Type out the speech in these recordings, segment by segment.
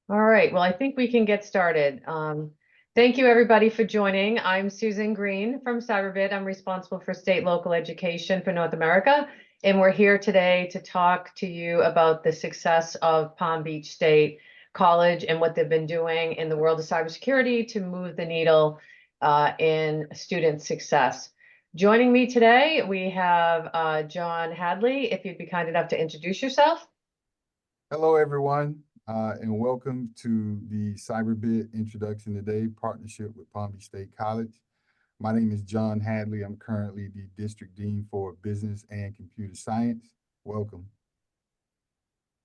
All right, well, I think we can get started. Thank you, everybody, for joining. I'm Susan Green from Cyberbit. I'm responsible for state local education for North America, and we're here today to talk to you about the success of Palm Beach State College and what they've been doing in the world of cybersecurity to move the needle in student success. Joining me today, we have John Hadley. If you'd be kind enough to introduce yourself. Hello, everyone, and welcome to the Cyberbit Introduction Today partnership with Palm Beach State College. My name is John Hadley. I'm currently the District Dean for Business and Computer Science. Welcome.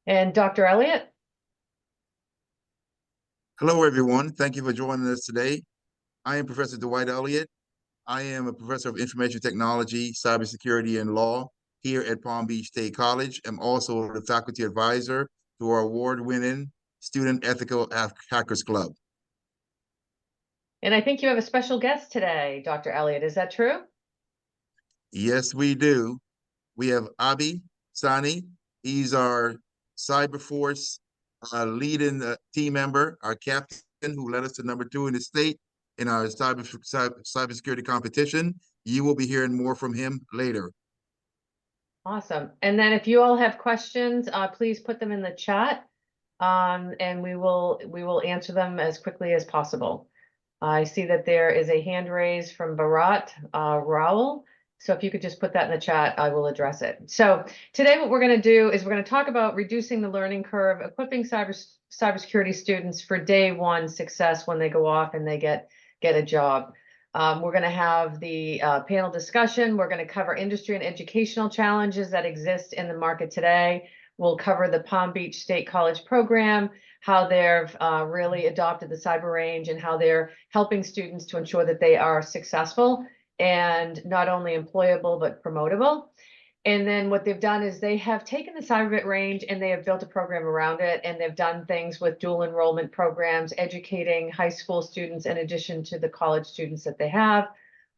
And Dr. Elliott. Hello, everyone. Thank you for joining us today. I am Professor Dwight Elliott. I am a professor of information technology, cybersecurity, and law here at Palm Beach State College. I'm also the faculty advisor to our award-winning Student Ethical Hackers Club. And I think you have a special guest today, Dr. Elliott. Is that true? Yes, we do. We have Abi Sani. He's our Cyberforce leading team member, our captain, who led us to #2 in the state in our cybersecurity competition. You will be hearing more from him later. Awesome. And then if you all have questions, please put them in the chat, and we will answer them as quickly as possible. I see that there is a hand raised from Bharat Raul. So if you could just put that in the chat, I will address it. So today what we're going to do is we're going to talk about reducing the learning curve, equipping cybersecurity students for day one success when they go off and they get a job. We're going to have the panel discussion. We're going to cover industry and educational challenges that exist in the market today. We'll cover the Palm Beach State College program, how they've really adopted the cyber range and how they're helping students to ensure that they are successful and not only employable, but promotable. And then what they've done is they have taken the Cyberbit range and they have built a program around it. And they've done things with dual enrollment programs, educating high school students in addition to the college students that they have.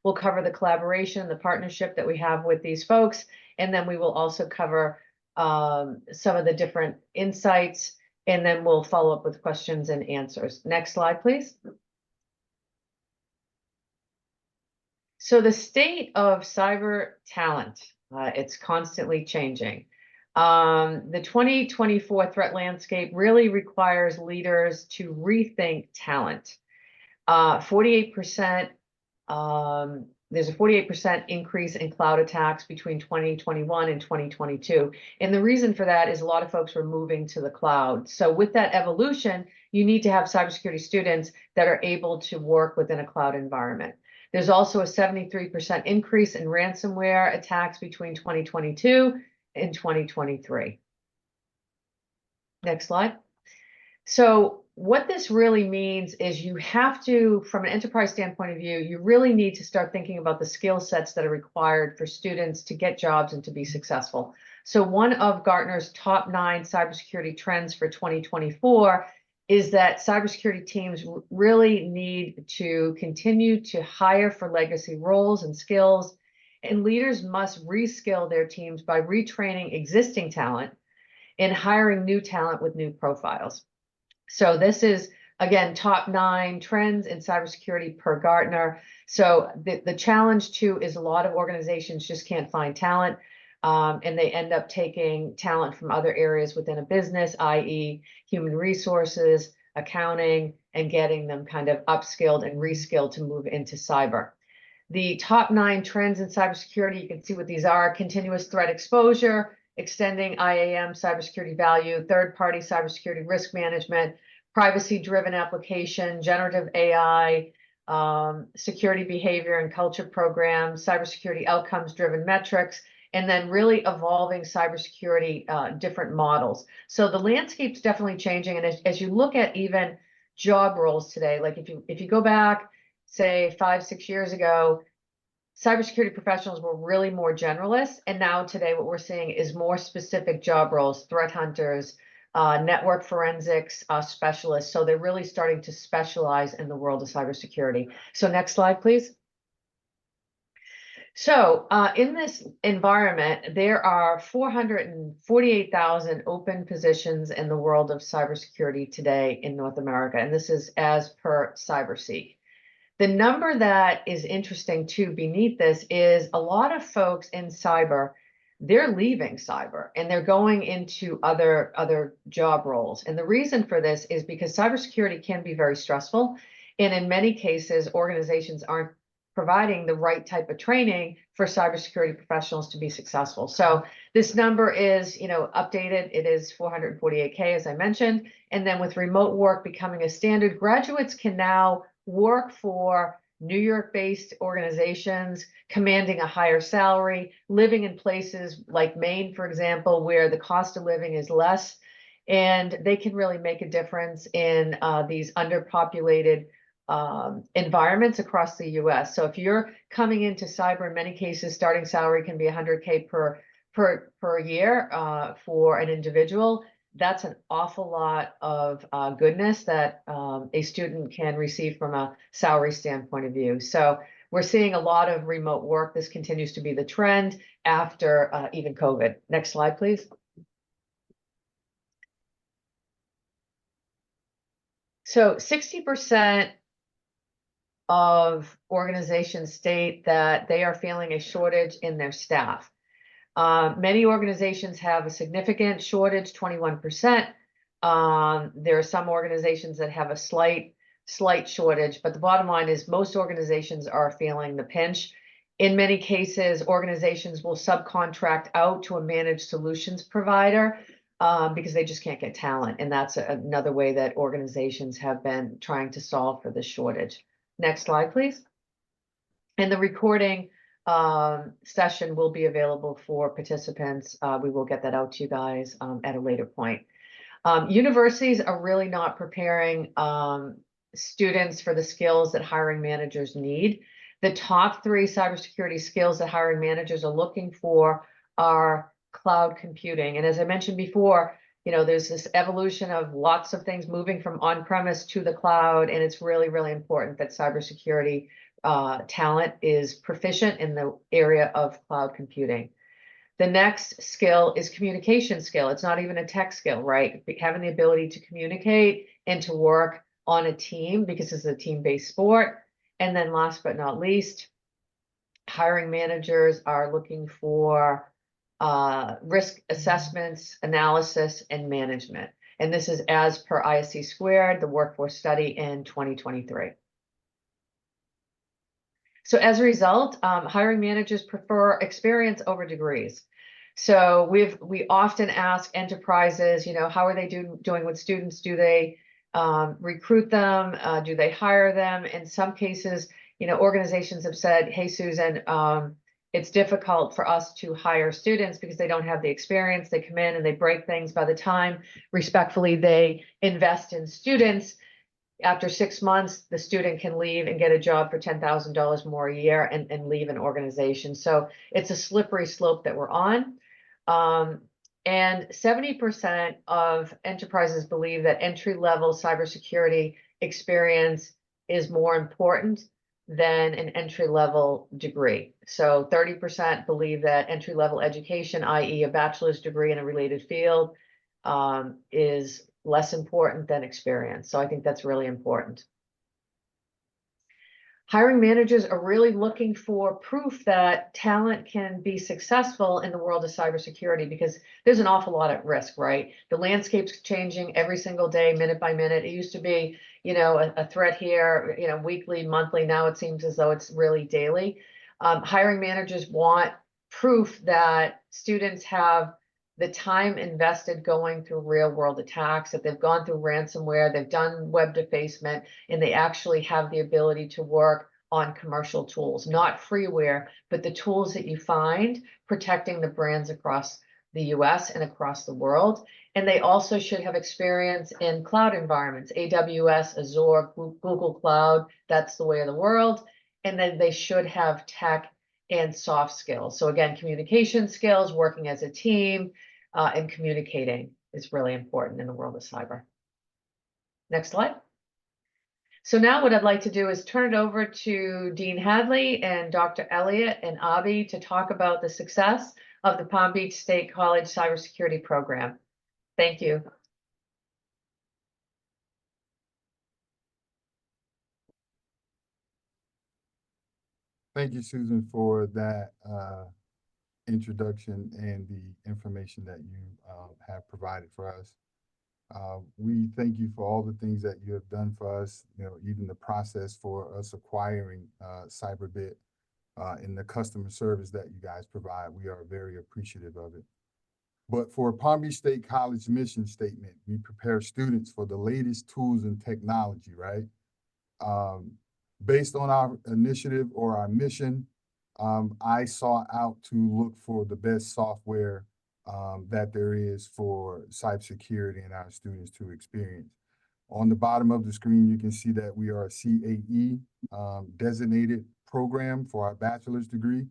We'll cover the collaboration and the partnership that we have with these folks. And then we will also cover some of the different insights. And then we'll follow up with questions and answers. Next slide, please. So the state of cyber talent, it's constantly changing. The 2024 threat landscape really requires leaders to rethink talent. 48%, there's a 48% increase in cloud attacks between 2021 and 2022. And the reason for that is a lot of folks were moving to the cloud. So with that evolution, you need to have cybersecurity students that are able to work within a cloud environment. There's also a 73% increase in ransomware attacks between 2022 and 2023. Next slide. So what this really means is you have to, from an enterprise standpoint of view, you really need to start thinking about the skill sets that are required for students to get jobs and to be successful. So one of Gartner's top 9 cybersecurity trends for 2024 is that cybersecurity teams really need to continue to hire for legacy roles and skills, and leaders must reskill their teams by retraining existing talent and hiring new talent with new profiles. So this is, again, top 9 trends in cybersecurity per Gartner. So the challenge too is a lot of organizations just can't find talent. And they end up taking talent from other areas within a business, i.e. human resources, accounting, and getting them kind of upskilled and reskilled to move into cyber. The top 9 trends in cybersecurity, you can see what these are: continuous threat exposure, extending IAM cybersecurity value, third-party cybersecurity risk management, privacy-driven application, generative AI, security behavior and culture programs, cybersecurity outcomes-driven metrics, and then really evolving cybersecurity different models. So the landscape's definitely changing. And as you look at even job roles today, like if you go back, say 5-6 years ago, cybersecurity professionals were really more generalists. And now today what we're seeing is more specific job roles, threat hunters, network forensics specialists. So they're really starting to specialize in the world of cybersecurity. So next slide, please. So in this environment, there are 448,000 open positions in the world of cybersecurity today in North America, and this is as per CyberSeek. The number that is interesting too beneath this is a lot of folks in cyber, they're leaving cyber and they're going into other job roles. And the reason for this is because cybersecurity can be very stressful. And in many cases, organizations aren't providing the right type of training for cybersecurity professionals to be successful. So this number is, updated. It is 448K, as I mentioned. And then with remote work becoming a standard, graduates can now work for New York-based organizations, commanding a higher salary, living in places like Maine, for example, where the cost of living is less, and they can really make a difference in these underpopulated environments across the US. So if you're coming into cyber, in many cases, starting salary can be 100K per year for an individual. That's an awful lot of goodness that a student can receive from a salary standpoint of view. So we're seeing a lot of remote work. This continues to be the trend after even COVID. Next slide, please. So 60% of organizations state that they are feeling a shortage in their staff. Many organizations have a significant shortage, 21%. There are some organizations that have a slight shortage, but the bottom line is most organizations are feeling the pinch. In many cases, organizations will subcontract out to a managed solutions provider because they just can't get talent. And that's another way that organizations have been trying to solve for this shortage. Next slide, please. And the recording session will be available for participants. We will get that out to you guys at a later point. Universities are really not preparing students for the skills that hiring managers need. The top 3 cybersecurity skills that hiring managers are looking for are cloud computing. And as I mentioned before, there's this evolution of lots of things moving from on-premise to the cloud, and it's really, really important that cybersecurity talent is proficient in the area of cloud computing. The next skill is communication skill. It's not even a tech skill, right? Having the ability to communicate and to work on a team because it's a team-based sport. And then last but not least, hiring managers are looking for risk assessments, analysis, and management. And this is as per ISC squared, the workforce study in 2023. So as a result, hiring managers prefer experience over degrees. So we often ask enterprises, how are they doing with students? Do they recruit them? Do they hire them? In some cases, organizations have said, hey, Susan, it's difficult for us to hire students because they don't have the experience. They come in and they break things. By the time, respectfully, they invest in students, after 6 months, the student can leave and get a job for $10,000 more a year and leave an organization. So it's a slippery slope that we're on. And 70% of enterprises believe that entry-level cybersecurity experience is more important than an entry-level degree. So 30% believe that entry-level education, i.e. a bachelor's degree in a related field, is less important than experience. So I think that's really important. Hiring managers are really looking for proof that talent can be successful in the world of cybersecurity because there's an awful lot at risk, right? The landscape's changing every single day, minute by minute. It used to be, a threat here, weekly, monthly. Now it seems as though it's really daily. Hiring managers want proof that students have the time invested going through real world attacks, that they've gone through ransomware, they've done web defacement, and they actually have the ability to work on commercial tools, not freeware, but the tools that you find protecting the brands across the US and across the world. And they also should have experience in cloud environments, AWS, Azure, Google Cloud, that's the way of the world. And then they should have tech and soft skills. So again, communication skills, working as a team, and communicating is really important in the world of cyber. Next slide. So now what I'd like to do is turn it over to Dean Hadley and Dr. Elliott and Abhi to talk about the success of the Palm Beach State College cybersecurity program. Thank you. Thank you, Susan, for that introduction and the information that you have provided for us. We thank you for all the things that you have done for us, even the process for us acquiring Cyberbit and the customer service that you guys provide. We are very appreciative of it. But for Palm Beach State College mission statement, we prepare students for the latest tools and technology, right? Based on our initiative or our mission, I sought out to look for the best software that there is for cybersecurity and our students to experience. On the bottom of the screen, you can see that we are a CAE designated program for our bachelor's degree.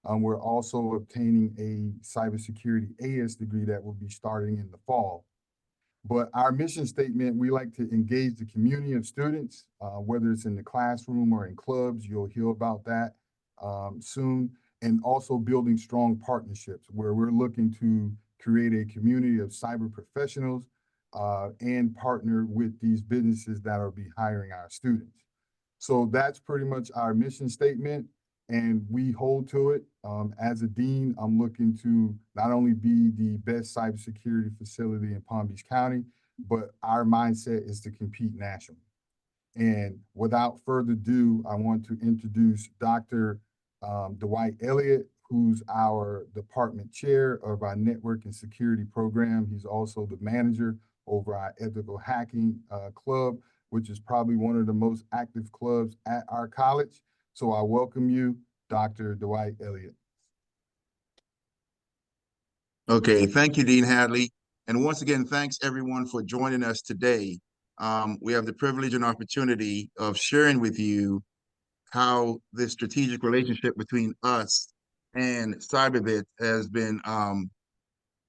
We're also obtaining a cybersecurity AS degree that will be starting in the fall. But our mission statement, we like to engage the community of students, whether it's in the classroom or in clubs. You'll hear about that soon. And also building strong partnerships where we're looking to create a community of cyber professionals and partner with these businesses that will be hiring our students. So that's pretty much our mission statement, and we hold to it. As a dean, I'm looking to not only be the best cybersecurity facility in Palm Beach County, but our mindset is to compete nationally. And without further ado, I want to introduce Dr. Dwight Elliott, who's our department chair of our network and security program. He's also the manager over our ethical hacking club, which is probably one of the most active clubs at our college. So I welcome you, Dr. Dwight Elliott. Okay, thank you, Dean Hadley. And once again, thanks everyone for joining us today. We have the privilege and opportunity of sharing with you how this strategic relationship between us and Cyberbit has been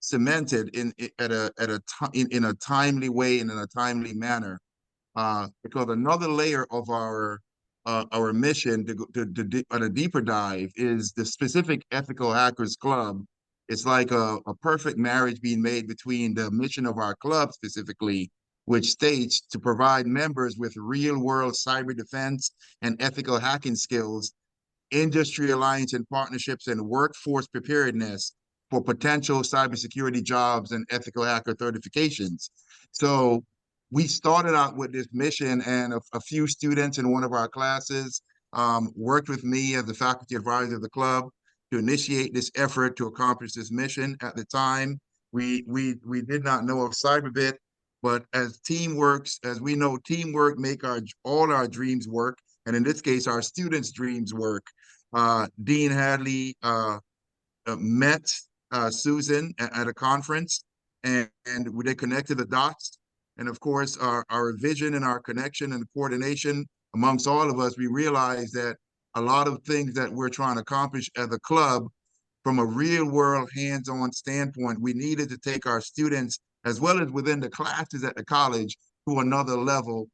cemented in a timely way and in a timely manner. Because another layer of our mission on a deeper dive is the specific Ethical Hackers Club. It's like a perfect marriage being made between the mission of our club specifically, which states to provide members with real-world cyber defense and ethical hacking skills, industry alliance and partnerships, and workforce preparedness for potential cybersecurity jobs and ethical hacker certifications. So we started out with this mission, and a few students in one of our classes worked with me as the faculty advisor of the club to initiate this effort to accomplish this mission. At the time, we did not know of Cyberbit, but as we know, teamwork make all our dreams work, and in this case, our students' dreams work. Dean Hadley met Susan at a conference, and they connected the dots. And of course, our vision and our connection and coordination amongst all of us, we realized that a lot of things that we're trying to accomplish as a club, from a real world hands-on standpoint, we needed to take our students, as well as within the classes at the college, to another level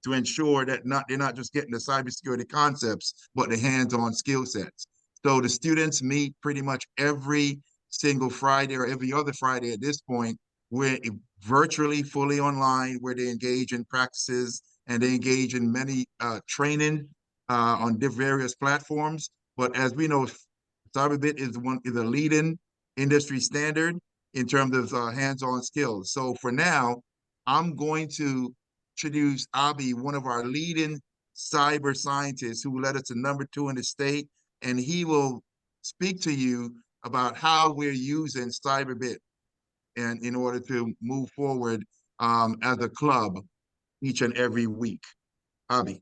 to ensure that they're not just getting the cybersecurity concepts, but the hands-on skill sets. So the students meet pretty much every single Friday or every other Friday at this point. We're virtually fully online, where they engage in practices and they engage in many training on various platforms. But as we know, Cyberbit is a leading industry standard in terms of hands-on skills. So for now, I'm going to introduce Abhi, one of our leading cyber scientists who led us to #2 in the state, and he will speak to you about how we're using Cyberbit and in order to move forward as a club each and every week. Abhi.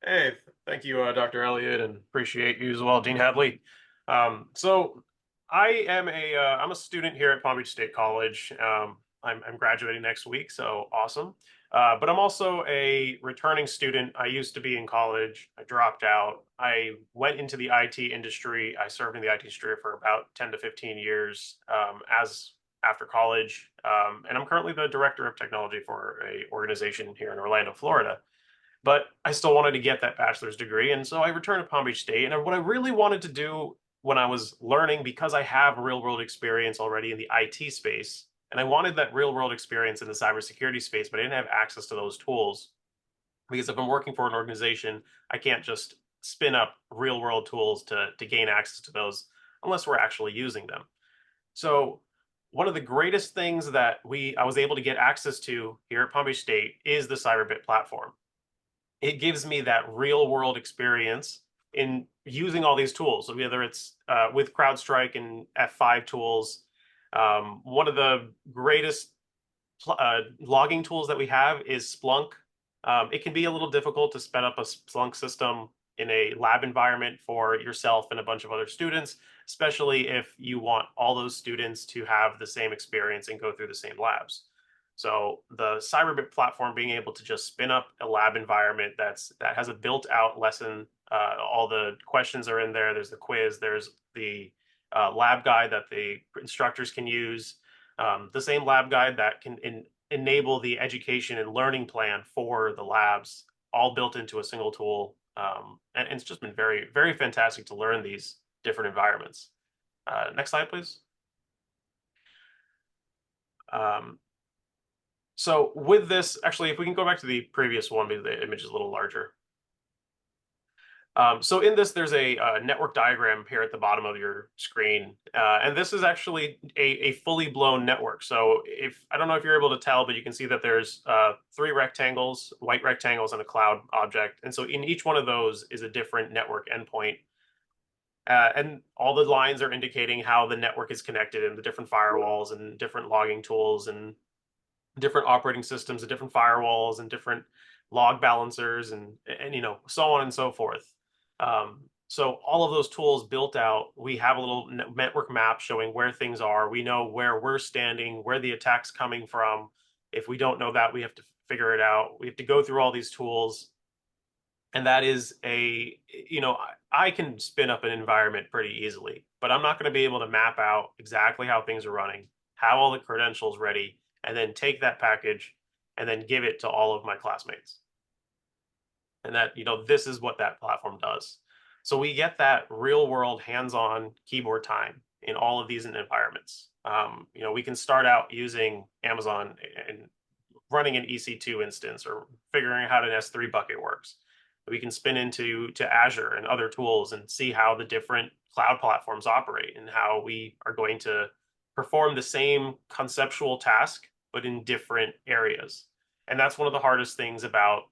Hey, thank you, Dr. Elliott, and appreciate you as well, Dean Hadley. So I am I'm a student here at Palm Beach State College. I'm graduating next week, so awesome. But I'm also a returning student. I used to be in college. I dropped out. I went into the IT industry. I served in the IT industry for about 10 to 15 years after college. And I'm currently the director of technology for an organization here in Orlando, Florida. but I still wanted to get that bachelor's degree. And so I returned to Palm Beach State. And what I really wanted to do when I was learning, because I have real world experience already in the IT space, and I wanted that real world experience in the cybersecurity space, but I didn't have access to those tools. Because if I'm working for an organization, I can't just spin up real world tools to gain access to those unless we're actually using them. So one of the greatest things that I was able to get access to here at Palm Beach State is the Cyberbit platform. It gives me that real world experience in using all these tools. So whether it's with CrowdStrike and F5 tools, one of the greatest logging tools that we have is Splunk. It can be a little difficult to spin up a Splunk system in a lab environment for yourself and a bunch of other students, especially if you want all those students to have the same experience and go through the same labs. So the Cyberbit platform being able to just spin up a lab environment that has a built-out lesson, all the questions are in there. There's the quiz. There's the lab guide that the instructors can use. The same lab guide that can enable the education and learning plan for the labs, all built into a single tool. And it's just been very, very fantastic to learn these different environments. Next slide, please. So with this, actually, if we can go back to the previous one, maybe the image is a little larger. So in this, there's a network diagram here at the bottom of your screen. And this is actually a fully blown network. So I don't know if you're able to tell, but you can see that there's 3 rectangles, white rectangles, and a cloud object. And so in each one of those is a different network endpoint. And all the lines are indicating how the network is connected and the different firewalls and different logging tools and different operating systems and different firewalls and different log balancers and so on and so forth. So all of those tools built out, we have a little network map showing where things are. We know where we're standing, where the attack's coming from. If we don't know that, we have to figure it out. We have to go through all these tools. And that is I can spin up an environment pretty easily, but I'm not going to be able to map out exactly how things are running, have all the credentials ready, and then take that package and then give it to all of my classmates. And that, this is what that platform does. So we get that real world hands-on keyboard time in all of these environments. We can start out using Amazon and running an EC2 instance or figuring out how an S3 bucket works. We can spin into Azure and other tools and see how the different cloud platforms operate and how we are going to perform the same conceptual task, but in different areas. And that's one of the hardest things about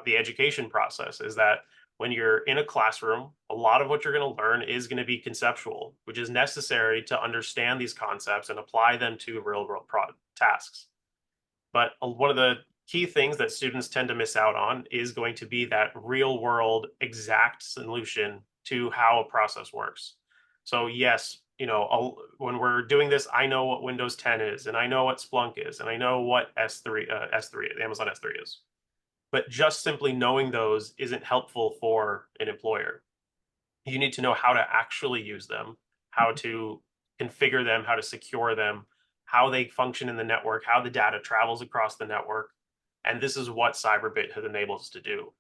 the education process is that when you're in a classroom, a lot of what you're going to learn is going to be conceptual, which is necessary to understand these concepts and apply them to real world tasks. But one of the key things that students tend to miss out on is going to be that real world exact solution to how a process works. So yes, when we're doing this, I know what Windows 10 is, and I know what Splunk is, and I know what Amazon S3 is. But just simply knowing those isn't helpful for an employer. You need to know how to actually use them, how to configure them, how to secure them, how they function in the network, how the data travels across the network. And this is what Cyberbit has enabled us to do.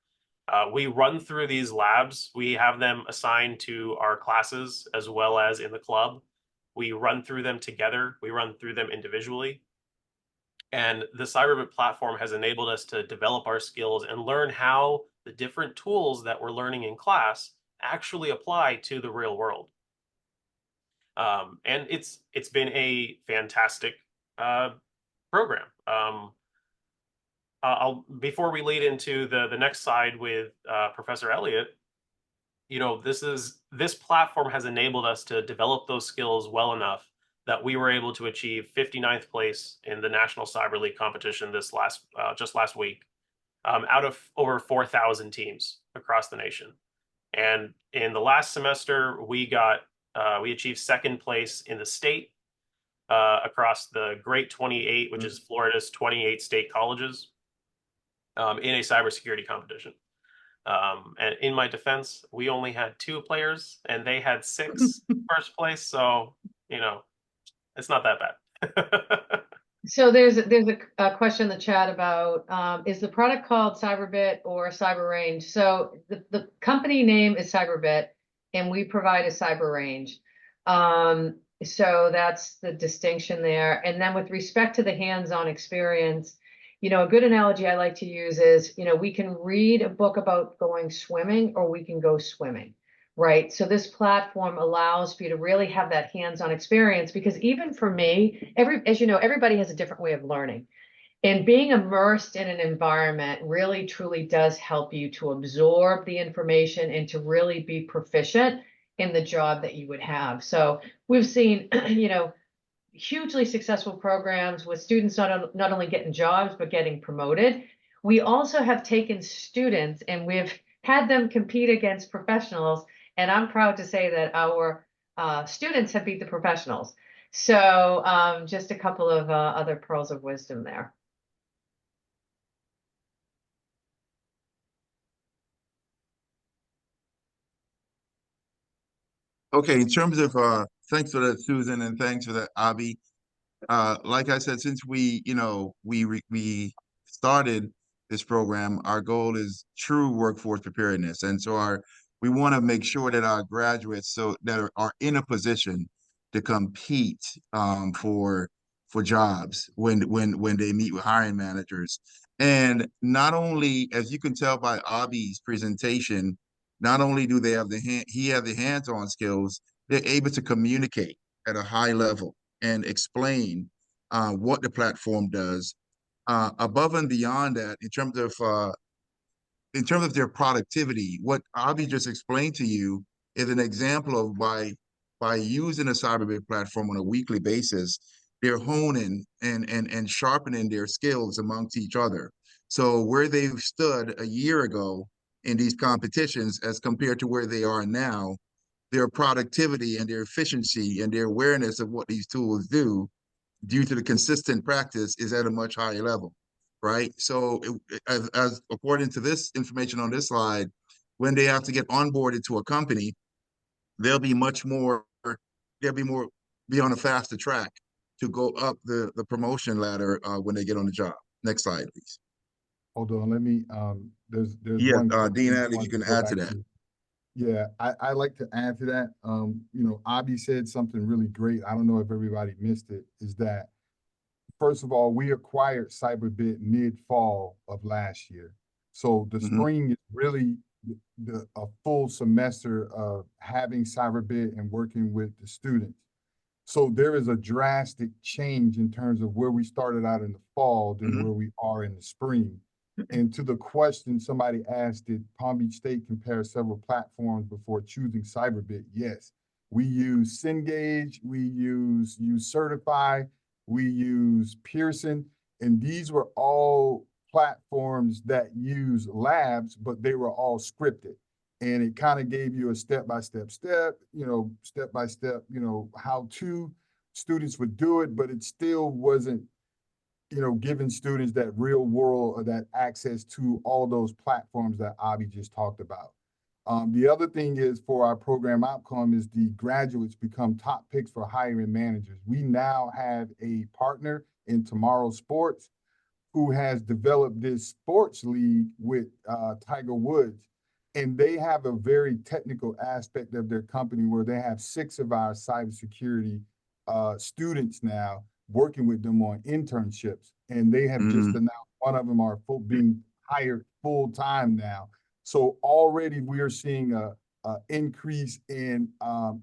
We run through these labs. We have them assigned to our classes as well as in the club. We run through them together. We run through them individually. And the Cyberbit platform has enabled us to develop our skills and learn how the different tools that we're learning in class actually apply to the real world. And it's been a fantastic program. Before we lead into the next slide with Professor Elliott, this platform has enabled us to develop those skills well enough that we were able to achieve 59th place in the National Cyber League competition just last week, out of over 4,000 teams across the nation. And in the last semester, we achieved 2nd place in the state across the Great 28, which is Florida's 28 state colleges, in a cybersecurity competition. And in my defense, we only had 2 players and they had 6 first place. So, it's not that bad. So there's a question in the chat about is the product called Cyberbit or Cyber Range? So the company name is Cyberbit, and we provide a cyber range. So that's the distinction there. And then with respect to the hands-on experience, a good analogy I like to use is, we can read a book about going swimming or we can go swimming. Right. So this platform allows for you to really have that hands-on experience, because even for me, as you know, everybody has a different way of learning. And being immersed in an environment really truly does help you to absorb the information and to really be proficient in the job that you would have. So we've seen, hugely successful programs with students not only getting jobs, but getting promoted. We also have taken students and we've had them compete against professionals. And I'm proud to say that our students have beat the professionals. So just a couple of other pearls of wisdom there. Okay, in terms of thanks for that, Susan, and thanks for that, Abby. Like I said, since we started this program, our goal is true workforce preparedness, and so we want to make sure that our graduates that are in a position to compete for jobs when they meet with hiring managers. And not only, as you can tell by Abi's presentation, not only do they have the hands-on skills, they're able to communicate at a high level and explain what the platform does. Above and beyond that, in terms of their productivity, what Avi just explained to you is an example of by using a Cyberbit platform on a weekly basis, they're honing and sharpening their skills amongst each other. So where they've stood a year ago in these competitions as compared to where they are now, their productivity and their efficiency and their awareness of what these tools do due to the consistent practice is at a much higher level, right? So as according to this information on this slide, when they have to get onboarded to a company, they'll be much more, they'll be on a faster track to go up the promotion ladder when they get on the job. Next slide, please. Hold on, let me, there's Yes, one. Dean question I Adley, if you wanted can to go add to back that. Yeah, I like to add to that. Abby said something really great. I don't know if everybody missed it, is that first of all, we acquired Cyberbit mid-fall of last year. So the spring is really a full semester of having Cyberbit and working with the students. So there is a drastic change in terms of where we started out in the fall than where we are in the spring. And to the question somebody asked, did Palm Beach State compare several platforms before choosing Cyberbit? Yes. We use Cengage, we use Certify, we use Pearson, and these were all platforms that use labs, but they were all scripted. And it kind of gave you a step-by-step, how to students would do it, but it still wasn't, giving students that real world or that access to all those platforms that Avi just talked about. The other thing is for our program outcome is the graduates become top picks for hiring managers. We now have a partner in Tomorrow Sports who has developed this sports league with Tiger Woods. And they have a very technical aspect of their company where they have 6 of our cybersecurity students now working with them on internships. And they have just announced one of them are being hired full time now. So already we are seeing a increase in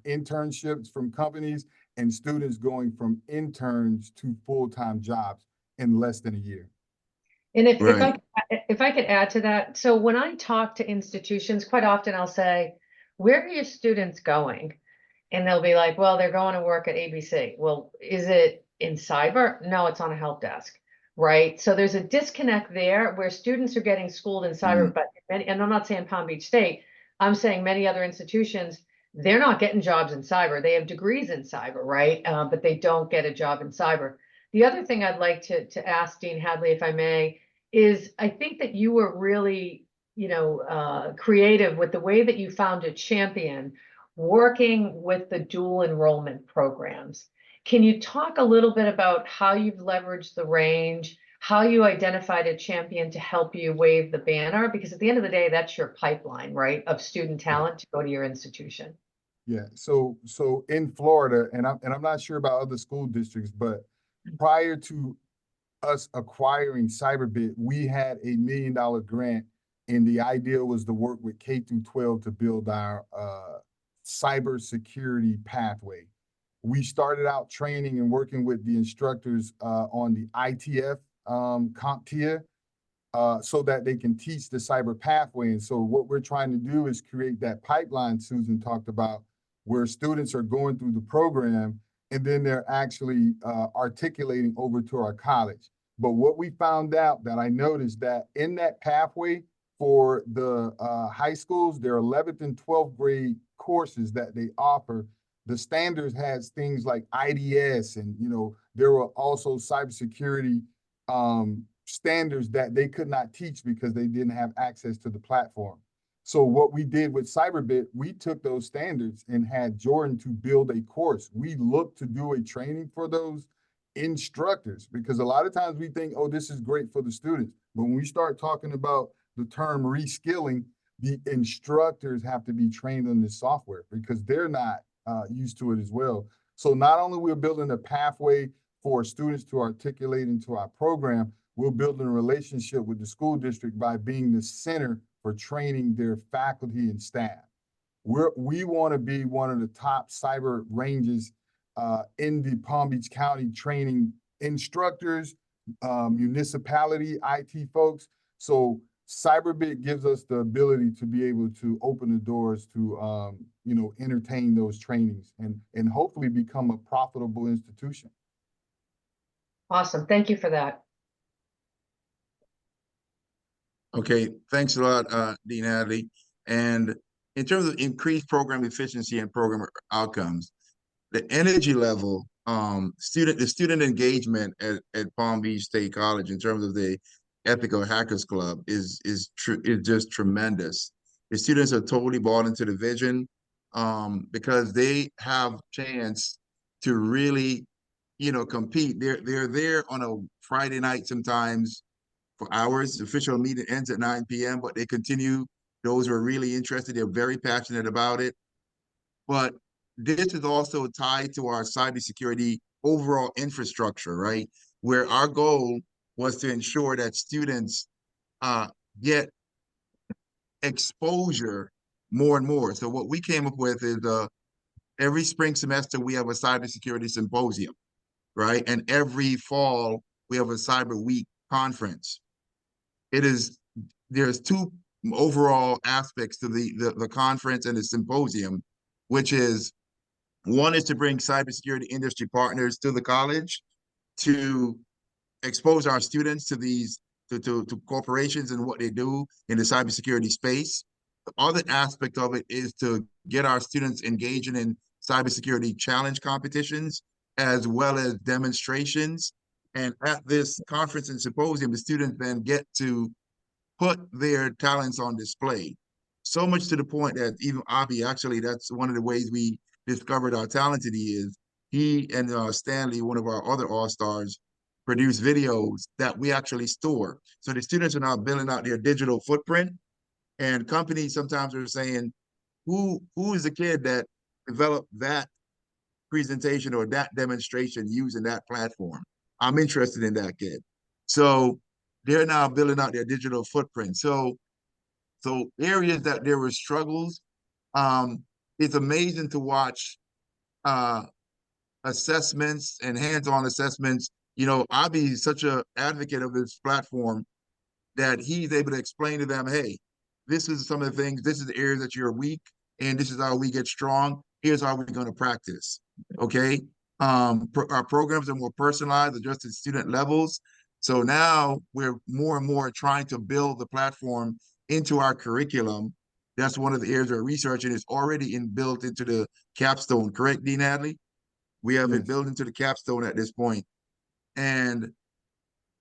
internships from companies and students going from interns to full-time jobs in less than a year. And if I could add to that, so when I talk to institutions, quite often I'll say, where are your students going? And they'll be like, well, they're going to work at ABC. Well, is it in cyber? No, it's on a help desk, right? So there's a disconnect there where students are getting schooled in cyber, but and I'm not saying Palm Beach State, I'm saying many other institutions, they're not getting jobs in cyber. They have degrees in cyber, right? But they don't get a job in cyber. The other thing I'd like to ask Dean Hadley, if I may, is I think that you were really, creative with the way that you found a champion working with the dual enrollment programs. Can you talk a little bit about how you've leveraged the range, how you identified a champion to help you wave the banner? Because at the end of the day, that's your pipeline, right, of student talent to go to your institution. Yeah, so in Florida, and I'm not sure about other school districts, but prior to us acquiring Cyberbit, we had a $1 million grant, and the idea was to work with K through 12 to build our cybersecurity pathway. We started out training and working with the instructors on the ITF CompTIA so that they can teach the cyber pathway. And so what we're trying to do is create that pipeline Susan talked about, where students are going through the program and then they're actually articulating over to our college. But what we found out that I noticed that in that pathway for the high schools, their 11th and 12th grade courses that they offer, the standards has things like IDS, and there were also cybersecurity standards that they could not teach because they didn't have access to the platform. So what we did with Cyberbit, we took those standards and had Jordan to build a course. We looked to do a training for those instructors, because a lot of times we think, oh, this is great for the students. But when we start talking about the term reskilling, the instructors have to be trained on this software because they're not used to it as well. So not only we're building a pathway for students to articulate into our program, we're building a relationship with the school district by being the center for training their faculty and staff. We want to be one of the top cyber ranges in the Palm Beach County, training instructors, municipality, IT folks. So Cyberbit gives us the ability to be able to open the doors to, entertain those trainings and hopefully become a profitable institution. Awesome. Thank you for that. Okay, thanks a lot, Dean Hadley. And in terms of increased program efficiency and program outcomes, the energy level, the student engagement at Palm Beach State College in terms of the Ethical Hackers Club is just tremendous. The students are totally bought into the vision because they have chance to really, compete. They're there on a Friday night sometimes for hours. The official meeting ends at 9 p.m., but they continue. Those who are really interested, they're very passionate about it. But this is also tied to our cybersecurity overall infrastructure, right? Where our goal was to ensure that students get exposure more and more. So what we came up with is every spring semester, we have a cybersecurity symposium, right? And every fall, we have a cyber week conference. There's two overall aspects to the conference and the symposium, which is one is to bring cybersecurity industry partners to the college to expose our students to these to corporations and what they do in the cybersecurity space. The other aspect of it is to get our students engaging in cybersecurity challenge competitions as well as demonstrations. And at this conference and symposium, the students then get to put their talents on display. So much to the point that even Abi, actually, that's one of the ways we discovered how talented he is. He and Stanley, one of our other all-stars, produce videos that we actually store. So the students are now building out their digital footprint, and companies sometimes are saying, who is the kid that developed that presentation or that demonstration using that platform? I'm interested in that kid. So they're now building out their digital footprint. So areas that there were struggles, it's amazing to watch assessments and hands-on assessments. Abi is such an advocate of this platform that he's able to explain to them, hey, this is some of the things, this is the areas that you're weak, and this is how we get strong. Here's how we're going to practice. Okay. Our programs are more personalized, adjusted student levels. So now we're more and more trying to build the platform into our curriculum. That's one of the areas we're researching. It's already built into the capstone, correct, Dean Hadley? We have it built into the capstone at this point. And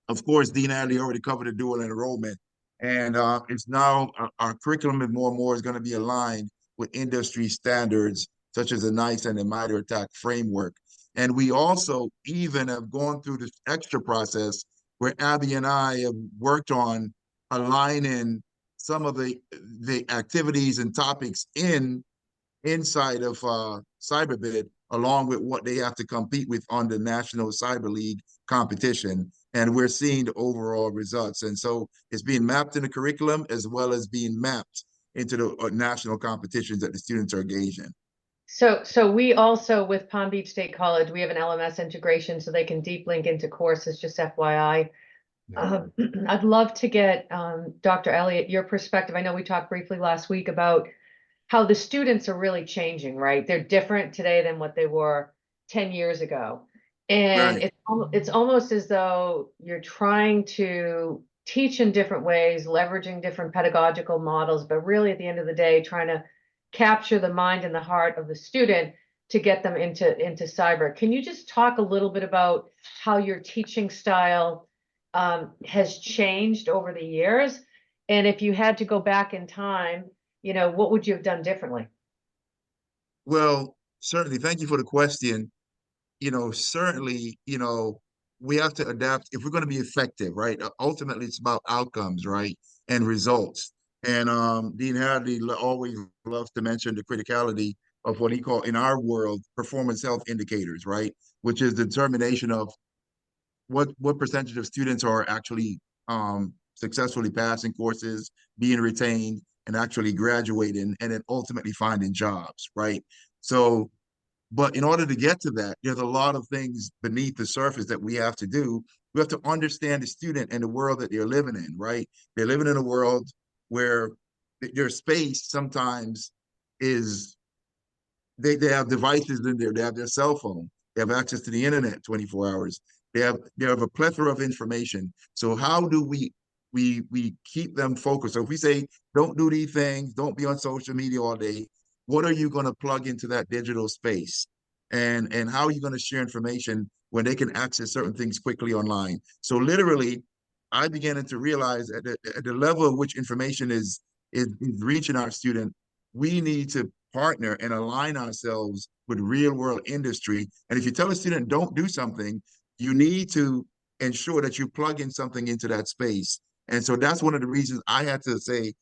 of course, Dean Hadley already covered the dual enrollment. And it's now our curriculum and more is going to be aligned with industry standards, such as the NIST and the MITRE framework. And we also even have gone through this extra process where Abby and I have worked on aligning some of the activities and topics inside of Cyberbit, along with what they have to compete with on the National Cyber League competition. And we're seeing the overall results. And so it's being mapped in the curriculum as well as being mapped into the national competitions that the students are engaged in. So we also, with Palm Beach State College, we have an LMS integration so they can deep link into courses, just FYI. Yeah. I'd love to get Dr. Elliott, your perspective. I know we talked briefly last week about how the students are really changing, right? They're different today than what they were 10 years ago. And Right. it's almost as though you're trying to teach in different ways, leveraging different pedagogical models, but really at the end of the day, trying to capture the mind and the heart of the student to get them into cyber. Can you just talk a little bit about how your teaching style has changed over the years? And if you had to go back in time, what would you have done differently? Well, certainly. Thank you for the question. Certainly, we have to adapt if we're going to be effective, right? Ultimately, it's about outcomes, right? And results. And Dean Hadley always loves to mention the criticality of what he called in our world performance health indicators, right? Which is the determination of what percentage of students are actually successfully passing courses, being retained, and actually graduating, and then ultimately finding jobs, right? So, but in order to get to that, there's a lot of things beneath the surface that we have to do. We have to understand the student and the world that they're living in, right? They're living in a world where their space sometimes is they have devices in there. They have their cell phone. They have access to the internet 24 hours. They have a plethora of information. So how do we keep them focused? So if we say don't do these things, don't be on social media all day, what are you going to plug into that digital space? And how are you going to share information when they can access certain things quickly online? So literally, I began to realize at the level of which information is reaching our student, we need to partner and align ourselves with real world industry. And if you tell a student don't do something, you need to ensure that you plug in something into that space. And so that's one of the reasons I had to say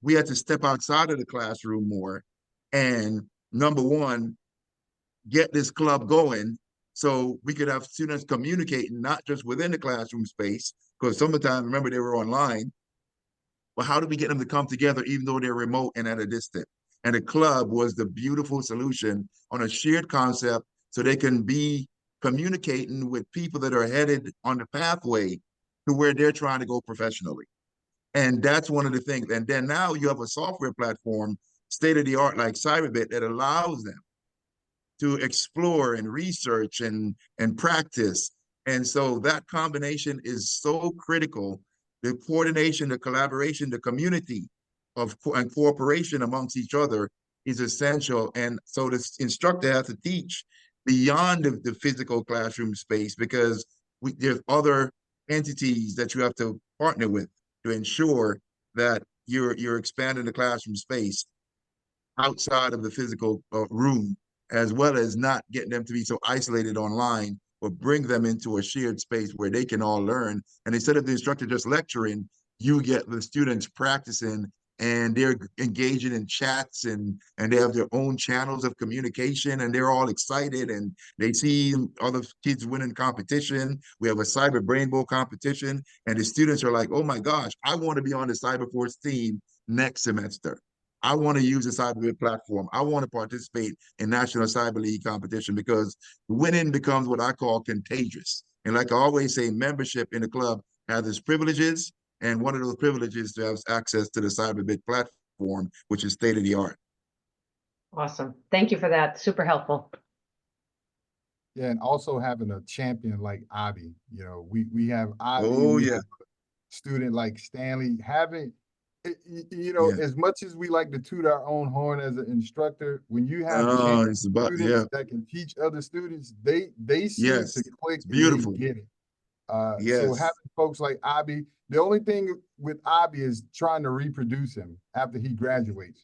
we had to step outside of the classroom more. And number one, get this club going so we could have students communicating not just within the classroom space, because sometimes, remember, they were online, but how do we get them to come together even though they're remote and at a distance? And the club was the beautiful solution on a shared concept so they can be communicating with people that are headed on the pathway to where they're trying to go professionally. And that's one of the things. And then now you have a software platform, state of the art like Cyberbit, that allows them to explore and research and practice. And so that combination is so critical. The coordination, the collaboration, the community and cooperation amongst each other is essential. And so the instructor has to teach beyond the physical classroom space because there's other entities that you have to partner with to ensure that you're expanding the classroom space outside of the physical room, as well as not getting them to be so isolated online, but bring them into a shared space where they can all learn. And instead of the instructor just lecturing, you get the students practicing and they're engaging in chats and they have their own channels of communication and they're all excited and they see other kids winning competition. We have a cyber brain bowl competition and the students are like, oh my gosh, I want to be on the Cyberforce team next semester. I want to use the Cyberbit platform. I want to participate in National Cyber League competition because winning becomes what I call contagious. And like I always say, membership in the club has its privileges, and one of those privileges is to have access to the Cyberbit platform, which is state of the art. Awesome. Thank you for that. Super helpful. Yeah, and also having a champion like Abby, we have Abby, Oh, we yeah. have a student like Stanley. Yeah. As much as we like to toot our own horn as an instructor, when you have Oh, champion it's about, students yeah. that can teach other students, they seem Yes. to click It's and they beautiful. get it. So Yes. having folks like Abby, the only thing with Abby is trying to reproduce him after he graduates.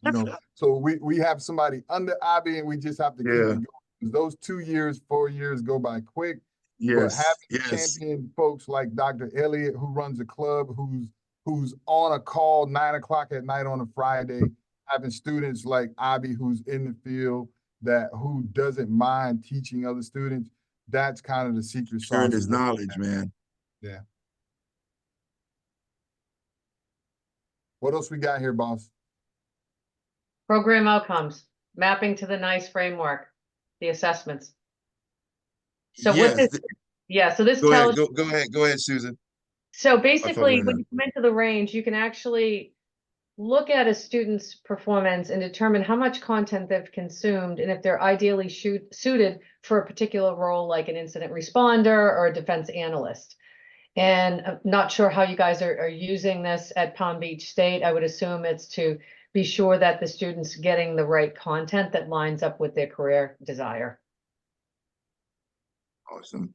So we have somebody under Abby and we just have to keep Yeah. it going. Those 2 years, 4 years go by quick. But Yes, having yes. champion folks like Dr. Elliott, who runs a club, who's on a call 9 o'clock at night on a Friday, having students like Abby, who's in the field, who doesn't mind teaching other students, that's kind of the secret Sharing sauce. this knowledge, man. Yeah. What else we got here, boss? Program outcomes, mapping to the NIST framework, the assessments. So what Yes. this, yeah, so this Go ahead. tells, Go ahead, Susan. so I thought we basically were when done. you come into the range, you can actually look at a student's performance and determine how much content they've consumed and if they're ideally suited for a particular role like an incident responder or a defense analyst. And I'm not sure how you guys are using this at Palm Beach State. I would assume it's to be sure that the student's getting the right content that lines up with their career desire. Awesome.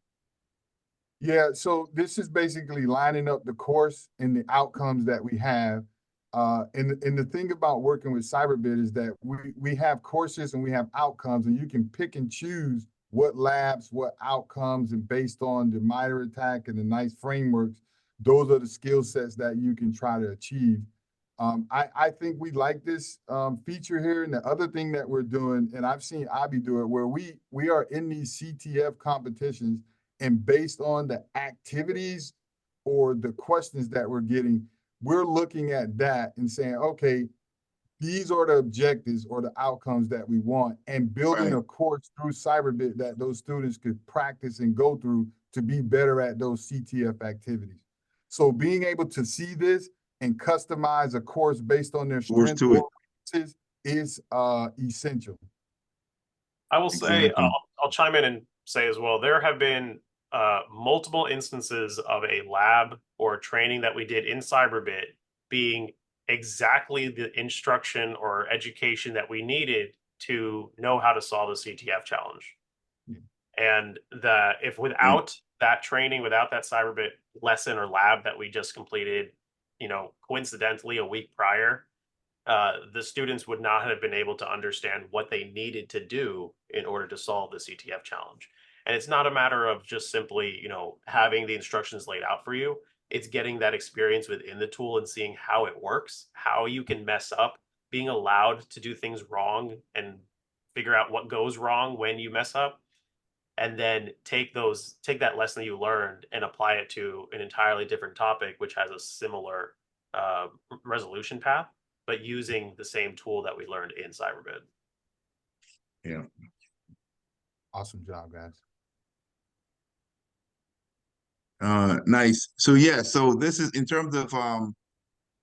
Yeah, so this is basically lining up the course and the outcomes that we have. And the thing about working with Cyberbit is that we have courses and we have outcomes, and you can pick and choose what labs, what outcomes, and based on the MITRE attack and the NIST frameworks, those are the skill sets that you can try to achieve. I think we like this feature here. And the other thing that we're doing, and I've seen Abby do it, where we are in these CTF competitions, and based on the activities or the questions that we're getting, we're looking at that and saying, okay, these are the objectives or the outcomes that we want, and building Right. a course through Cyberbit that those students could practice and go through to be better at those CTF activities. So being able to see this and customize a course based on their Words strengths to it. or weaknesses is essential. I will say, Exactly. I'll chime in and say as well, there have been multiple instances of a lab or training that we did in Cyberbit being exactly the instruction or education that we needed to know how to solve the CTF challenge. Yeah. And if without that training, without that Cyberbit lesson or lab that we just completed, coincidentally a week prior, the students would not have been able to understand what they needed to do in order to solve the CTF challenge. And it's not a matter of just simply, having the instructions laid out for you. It's getting that experience within the tool and seeing how it works, how you can mess up, being allowed to do things wrong and figure out what goes wrong when you mess up, and then take that lesson that you learned and apply it to an entirely different topic, which has a similar resolution path, but using the same tool that we learned in Cyberbit. Yeah. Awesome job, guys. Nice. So yeah, so this is in terms of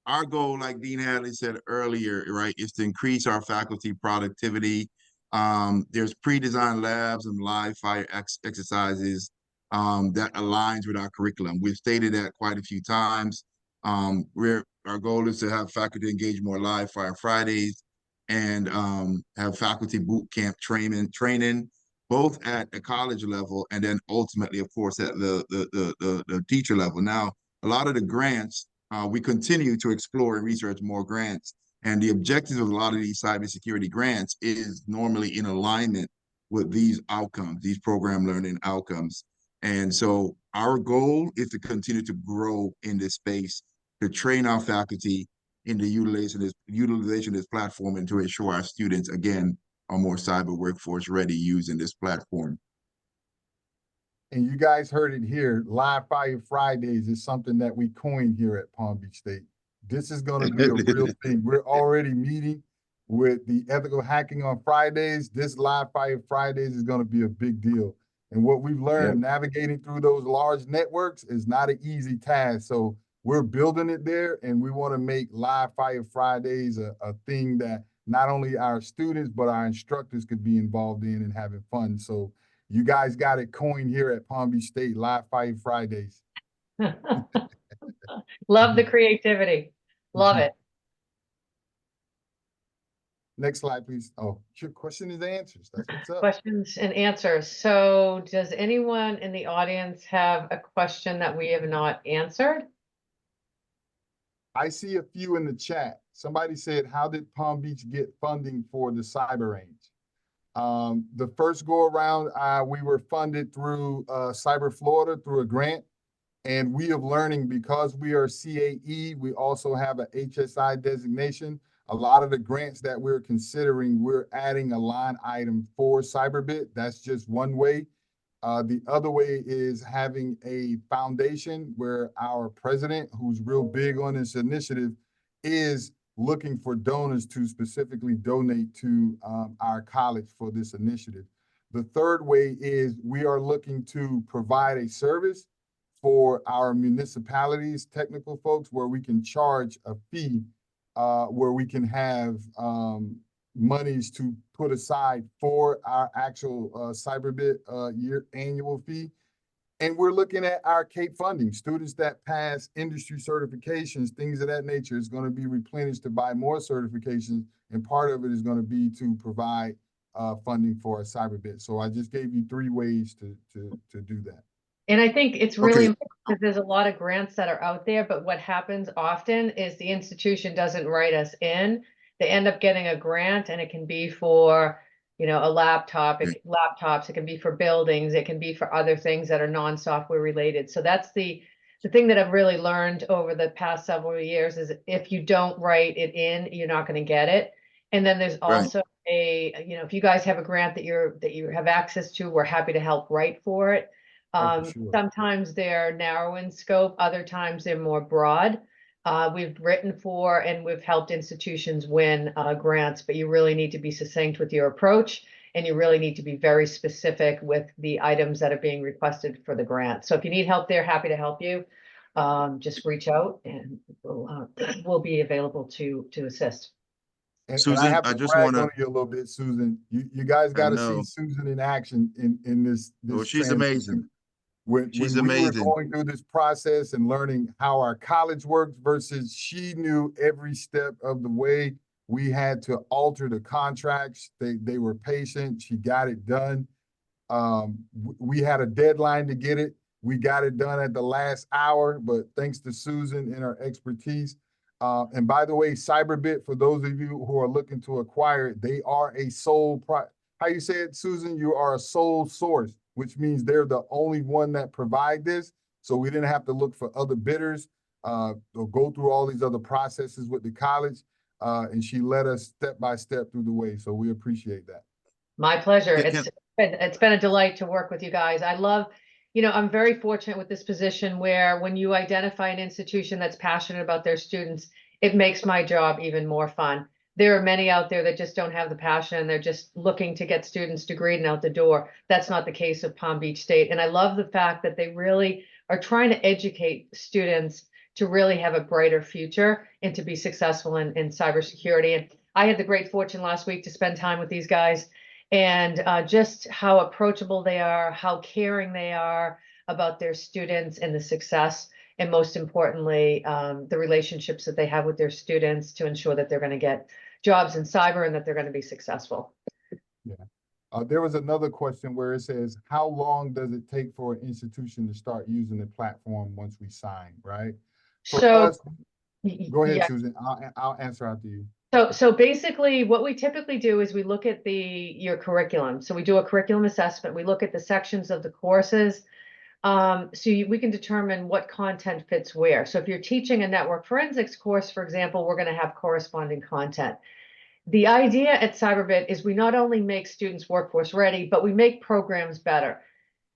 our goal, like Dean Hadley said earlier, right, is to increase our faculty productivity. There's pre-designed labs and live fire exercises that aligns with our curriculum. We've stated that quite a few times. Our goal is to have faculty engage more live fire Fridays and have faculty boot camp training, both at the college level and then ultimately, of course, at the teacher level. Now, a lot of the grants, we continue to explore and research more grants. And the objectives of a lot of these cybersecurity grants is normally in alignment with these outcomes, these program learning outcomes. And so our goal is to continue to grow in this space, to train our faculty in the utilization of this platform, and to ensure our students, again, are more cyber workforce ready using this platform. And you guys heard it here. Live Fire Fridays is something that we coined here at Palm Beach State. This is going to be a real thing. We're already meeting with the ethical hacking on Fridays. This Live Fire Fridays is going to be a big deal. And what we've learned navigating through those large networks is not an easy task. So we're building it there, and we want to make Live Fire Fridays a thing that not only our students, but our instructors could be involved in and having fun. So you guys got it coined here at Palm Beach State, Live Fire Fridays. Love the creativity. Love it. Next slide, please. Oh, your question is answers. That's what's up. Questions and answers. So does anyone in the audience have a question that we have not answered? I see a few in the chat. Somebody said, how did Palm Beach get funding for the cyber range? The first go around, we were funded through Cyber Florida through a grant. And we of learning, because we are CAE, we also have a HSI designation. A lot of the grants that we're considering, we're adding a line item for Cyberbit. That's just one way. The other way is having a foundation where our president, who's real big on this initiative, is looking for donors to specifically donate to our college for this initiative. The third way is we are looking to provide a service for our municipalities, technical folks, where we can charge a fee, where we can have monies to put aside for our actual Cyberbit annual fee. And we're looking at our CAPE funding. Students that pass industry certifications, things of that nature, is going to be replenished to buy more certifications. And part of it is going to be to provide funding for a Cyberbit. So I just gave you 3 ways to do that. And I think it's really important because there's a lot of grants that are out there, but what happens often is the institution doesn't write us in. They end up getting a grant, and it can be for, you know, a laptop, laptops, it can be for buildings, it can be for other things that are non-software related. So that's the thing that I've really learned over the past several years is if you don't write it in, you're not going to get it. And then there's also you know, if you guys have a grant that you have access to, we're happy to help write for it. Sure. Sometimes they're narrow in scope, other times they're more broad. We've written for and we've helped institutions win grants, but you really need to be succinct with your approach, and you really need to be very specific with the items that are being requested for the grant. So if you need help there, happy to help you. Just reach out and we'll be available to assist. Susan, I have to I just brag wanna- on you a little bit, Susan. You guys got to see Susan in action in this. Oh, she's amazing. When She's we were amazing. going through this process and learning how our college works versus she knew every step of the way. We had to alter the contracts. They were patient. She got it done. We had a deadline to get it. We got it done at the last hour, but thanks to Susan and her expertise. And by the way, Cyberbit, for those of you who are looking to acquire it, they are a sole how you say it, Susan? You are a sole source, which means they're the only one that provide this. So we didn't have to look for other bidders or go through all these other processes with the college. And she led us step by step through the way. So we appreciate that. My pleasure. It's been a delight to work with you guys. I love, you know, I'm very fortunate with this position where when you identify an institution that's passionate about their students, it makes my job even more fun. There are many out there that just don't have the passion. They're just looking to get students degreed and out the door. That's not the case of Palm Beach State. And I love the fact that they really are trying to educate students to really have a brighter future and to be successful in cybersecurity. And I had the great fortune last week to spend time with these guys, and just how approachable they are, how caring they are about their students and the success, and most importantly, the relationships that they have with their students to ensure that they're going to get jobs in cyber and that they're going to be successful. Yeah. There was another question where it says, how long does it take for an institution to start using the platform once we sign, right? For us, go ahead, Susan. I'll answer after you. So basically what we typically do is we look at your curriculum. So we do a curriculum assessment. We look at the sections of the courses. We can determine what content fits where. So if you're teaching a network forensics course, for example, we're going to have corresponding content. The idea at Cyberbit is we not only make students workforce ready, but we make programs better.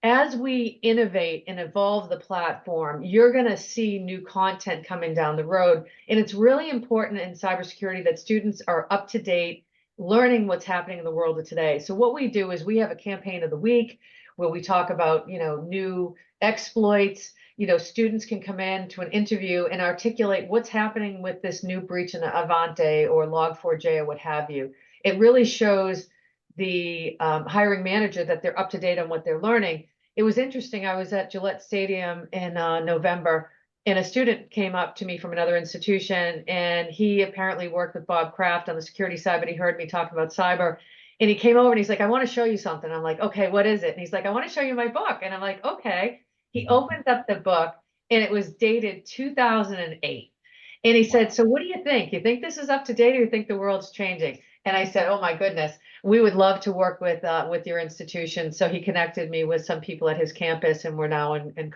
As we innovate and evolve the platform, you're going to see new content coming down the road. And it's really important in cybersecurity that students are up to date, learning what's happening in the world of today. So what we do is we have a campaign of the week where we talk about, you know, new exploits. You know, students can come in to an interview and articulate what's happening with this new breach in Avante or Log4j or what have you. It really shows the hiring manager that they're up to date on what they're learning. It was interesting. I was at Gillette Stadium in November, and a student came up to me from another institution, and he apparently worked with Bob Kraft on the security side, but he heard me talk about cyber. And he came over and he's like, I want to show you something. I'm like, okay, what is it? And he's like, I want to show you my book. And I'm like, okay. He opens up the book, and it was dated 2008. And he said, so what do you think? You think this is up to date, or you think the world's changing? And I said, oh my goodness, we would love to work with your institution. So he connected me with some people at his campus, and we're now in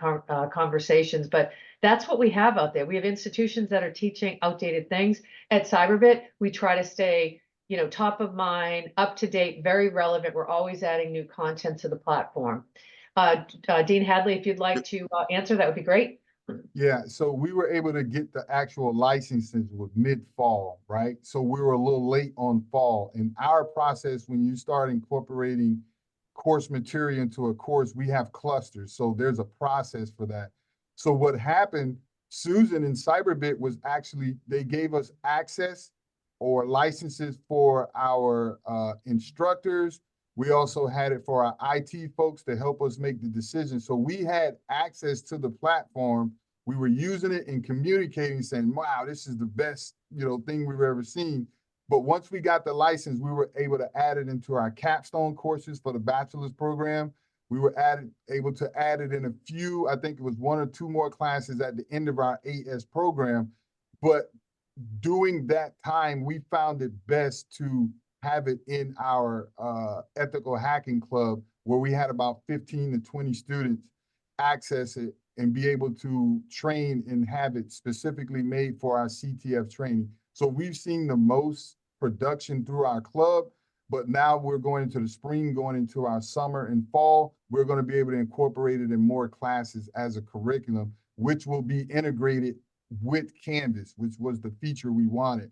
conversations. But that's what we have out there. We have institutions that are teaching outdated things. At Cyberbit, we try to stay, top of mind, up to date, very relevant. We're always adding new content to the platform. Dean Hadley, if you'd like to answer, that would be great. Yeah, so we were able to get the actual licenses with mid-fall, right? So we were a little late on fall. In our process, when you start incorporating course material into a course, we have clusters. So there's a process for that. So what happened, Susan and Cyberbit was actually, they gave us access or licenses for our instructors. We also had it for our IT folks to help us make the decision. So we had access to the platform. We were using it and communicating, saying, wow, this is the best, thing we've ever seen. But once we got the license, we were able to add it into our capstone courses for the bachelor's program. We were able to add it in a few, I think it was 1 or 2 more classes at the end of our AS program. But during that time, we found it best to have it in our ethical hacking club, where we had about 15 to 20 students access it and be able to train and have it specifically made for our CTF training. So we've seen the most production through our club, but now we're going into the spring, going into our summer and fall, we're going to be able to incorporate it in more classes as a curriculum, which will be integrated with Canvas, which was the feature we wanted.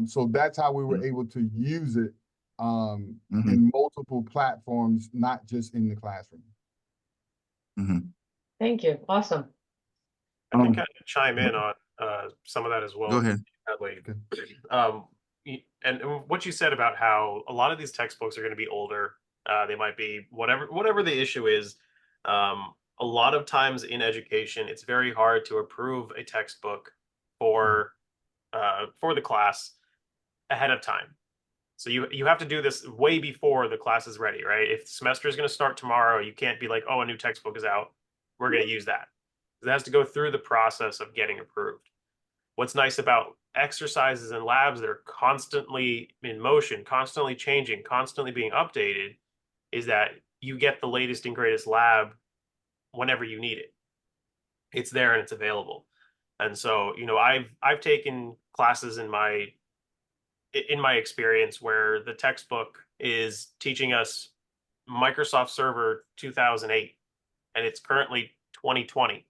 So that's how we were able to use it in multiple platforms, not just in the classroom. Thank you. Awesome. I think I can chime in on some of that as well. Go ahead. And what you said about how a lot of these textbooks are going to be older. They might be whatever the issue is. A lot of times in education, it's very hard to approve a textbook for the class ahead of time. So you have to do this way before the class is ready, right? If the semester is going to start tomorrow, you can't be like, oh, a new textbook is out, we're going to use that. It has to go through the process of getting approved. What's nice about exercises and labs that are constantly in motion, constantly changing, constantly being updated, is that you get the latest and greatest lab whenever you need it. It's there and it's available. And so, I've taken classes in my experience where the textbook is teaching us Microsoft Server 2008, and it's currently 2020.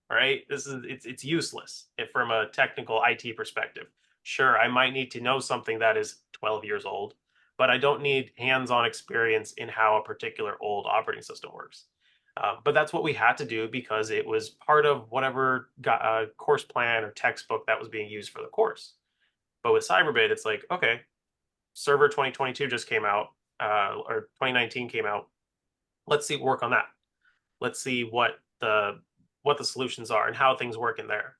All right, it's useless from a technical IT perspective. Sure, I might need to know something that is 12 years old, but I don't need hands-on experience in how a particular old operating system works. But that's what we had to do because it was part of whatever course plan or textbook that was being used for the course. But with Cyberbit, it's like, okay, Server 2022 just came out, or 2019 came out. Let's work on that. Let's see what the solutions are and how things work in there.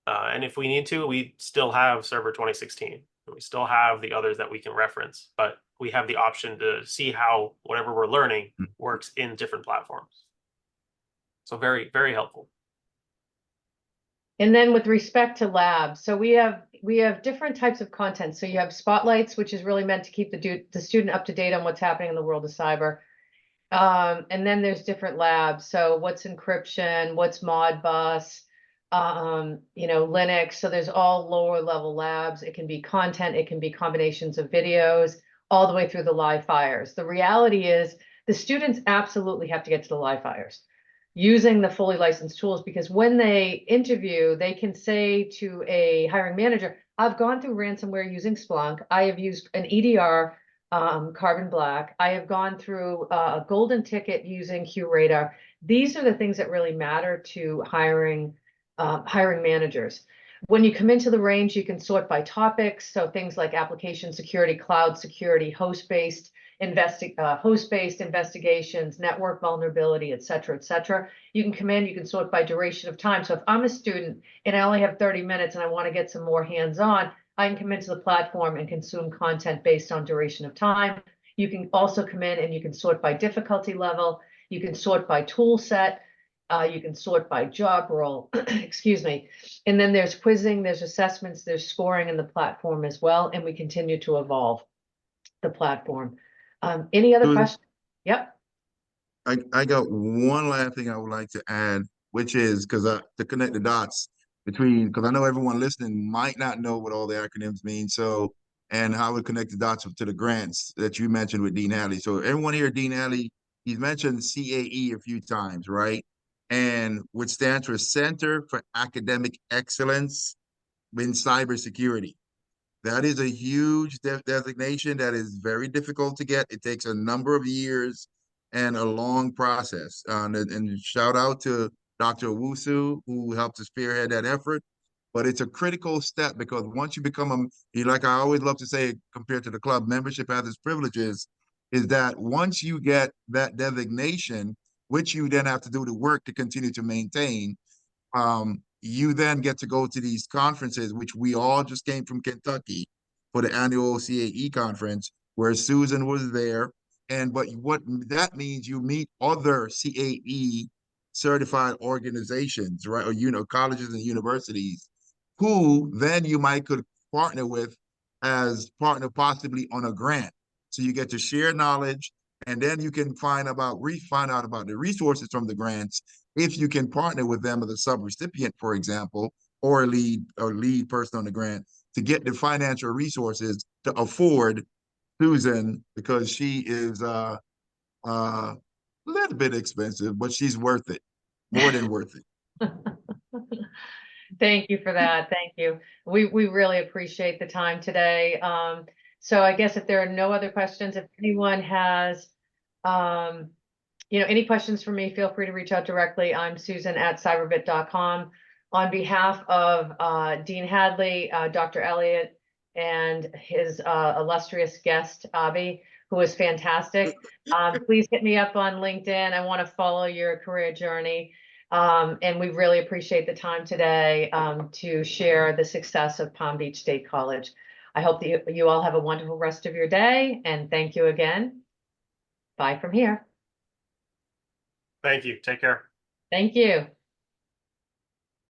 And if we need to, we still have Server 2016. We still have the others that we can reference, but we have the option to see how whatever we're learning works in different platforms. So very, very helpful. And then with respect to labs, so we have different types of content. So you have spotlights, which is really meant to keep the student up to date on what's happening in the world of cyber. And then there's different labs. So what's encryption, what's Modbus, Linux. So there's all lower level labs. It can be content, it can be combinations of videos, all the way through the live fires. The reality is the students absolutely have to get to the live fires using the fully licensed tools, because when they interview, they can say to a hiring manager, I've gone through ransomware using Splunk. I have used an EDR, Carbon Black. I have gone through a golden ticket using QRadar. These are the things that really matter to hiring managers. When you come into the range, you can sort by topics. So things like application security, cloud security, host-based investigations, network vulnerability, et cetera, et cetera. You can come in, you can sort by duration of time. So if I'm a student and I only have 30 minutes and I want to get some more hands-on, I can come into the platform and consume content based on duration of time. You can also come in and you can sort by difficulty level. You can sort by tool set. You can sort by job role, excuse me. And then there's quizzing, there's assessments, there's scoring in the platform as well. And we continue to evolve. the platform. Any other Susan? questions? Yep. I got one last thing I would like to add, which is to connect the dots between, because I know everyone listening might not know what all the acronyms mean. So, and how it connect the dots to the grants that you mentioned with Dean Hadley. So everyone here, Dean Hadley, he's mentioned CAE a few times, right? And which stands for Center for Academic Excellence in Cybersecurity. That is a huge designation that is very difficult to get. It takes a number of years and a long process. And shout out to Dr. Owusu, who helped to spearhead that effort. But it's a critical step because once you become like I always love to say, compared to the club, membership has its privileges, is that once you get that designation, which you then have to do the work to continue to maintain, you then get to go to these conferences, which we all just came from Kentucky for the annual CAE conference, where Susan was there. But what that means, you meet other CAE certified organizations, right? Or, colleges and universities, who then you might could partner with as partner possibly on a grant. So you get to share knowledge, and then you can find out about the resources from the grants if you can partner with them as a sub-recipient, for example, or a lead person on the grant to get the financial resources to afford Susan, because she is a little bit expensive, but she's worth it, more than worth it. Thank you for that. Thank you. We really appreciate the time today. So I guess if there are no other questions, if anyone has, any questions for me, feel free to reach out directly. I'm Susan at cyberbit.com. On behalf of Dean Hadley, Dr. Elliott, and his illustrious guest, Abby, who is fantastic. Please hit me up on LinkedIn. I want to follow your career journey. And we really appreciate the time today to share the success of Palm Beach State College. I hope that you all have a wonderful rest of your day, and thank you again. Bye from here. Thank you. Take care. Thank you.